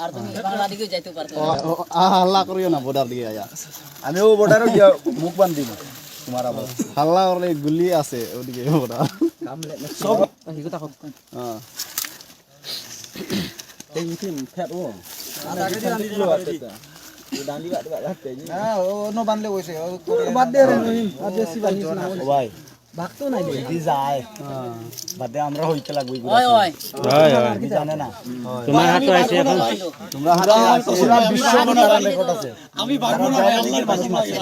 আর তুমি বাংলা দিকে যাইতে পারতো হাল্লা করিও না বর্ডার দিকে আয়া আমি ও বর্ডারে গিয়া মুখ বান্ধ দিব তোমার আবার হাল্লা করলে গুলি আছে ওদিকে বর্ডার সব হিগো তাকো হ্যাঁ এই মিটিং ফেট ও আর আগে দিয়ে আনি দিলো ডান্ডি কাট কাটতে না ও নো বানলে কইছে ও বাদ দে রে রহিম আর বেশি বানিস না ও ভাই ভাগতো নাই দি যায় বাদে আমরা হইতে লাগবো ওই ওই কি জানে না তোমার হাতে আছে এখন তোমরা হাতে আছে পুরো বিশ্ব মনার রেকর্ড আছে আমি ভাগবো না আল্লাহর বাসি মাসি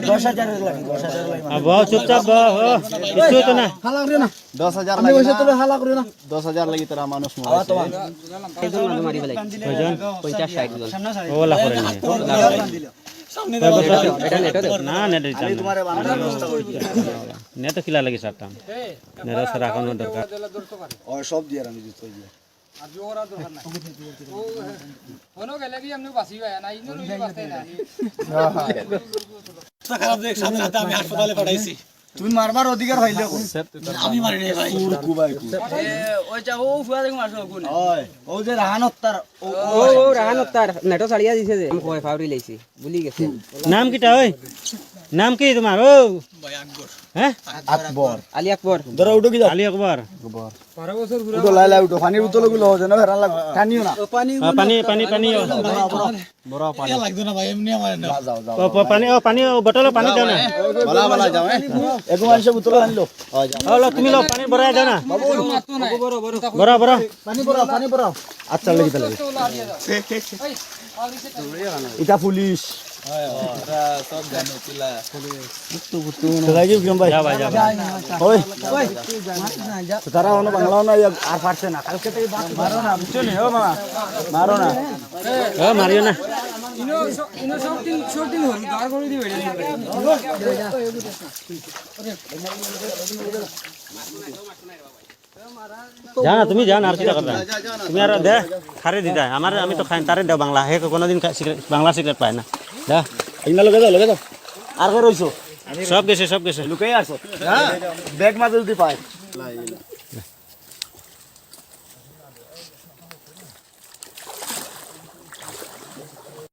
10000 এর লাগি 10000 লাগি বহু চুপচাপ বহু কিছু তো না হালা করিও না 10,000 আমি কইছে তোরে হালা করিও না 10,000 লাগি তোরা মানুষ আওয়া তোমার এইজন মানুষ মারি ফেলাই কয়জন 50 60 জন ওলা করে নিয়ে এটা নেট দে না নেট দিতাম না তোমারে বানানোর ব্যবস্থা করি নেট কিলা লাগি সারতাম নেট সারা কোনো দরকার ও সব দিয়ে আমি দিতে দিয়ে আজও ওরা দরকার নাই ও ওনো গেলে কি এমনি বাসি ভাই না ইনো রুই বাসতে না খারাপ দেখ সামনে হাতে আমি হাসপাতালে পাঠাইছি তুমি মারবার অধিকার হইলে আমি মারি রে ভাই কুরকু ভাই কু ওই যা ও ফুয়া দেখো মারছো কোন ওই ও যে রাহানত তার ও রাহান তার নেটো ছাড়িয়া দিছে যে আমি কয় ফাউরি লাইছি ভুলি গেছে নাম কিটা ওই নাম কি তোমার ও ভাই আকবর হ্যাঁ আকবর আলী আকবর ধরো উঠো কি যাও আলী আকবর 12 বছর ঘুরে উঠো লাই লাই উঠো পানির বোতল গুলো হচ্ছে না হেরান লাগ টানিও না পানি পানি পানি পানি বড় পানি এ লাগতো না ভাই এমনি আমার না যাও যাও পানি বটল পানি দাও না বলা বলা যাও এক মানুষ বোতল আনলো হলো তুমি লো পানি ভরাই দাও না মারতো না বড় বড় পানি পড়াও আচ্ছা লাগি তাহলে তো লা দিয়া দাও এই আউরি সে এটা পুলিশ সব জানো চিলা লাগি বিক্রম ভাই যাও ভাই যাও ওই তারা অন্য বাংলাও না আর পারছে না কালকে থেকে মারো না বুঝছো নি ও মামা মারো না ও মারিও না ইনো সব দিন হল দাঁড় করে দিবে জানা তুমি জান আর কিটা করবা তুমি আর দে খারে দি দাও আমার আমি তো খাই তারে দাও বাংলা হে কোনোদিন বাংলা সিগারেট পায় না দা ইনা লগে যাও আর কই রইছো সব গেছে লুকাই আসো হ্যাঁ ব্যাগ মাঝে যদি পায়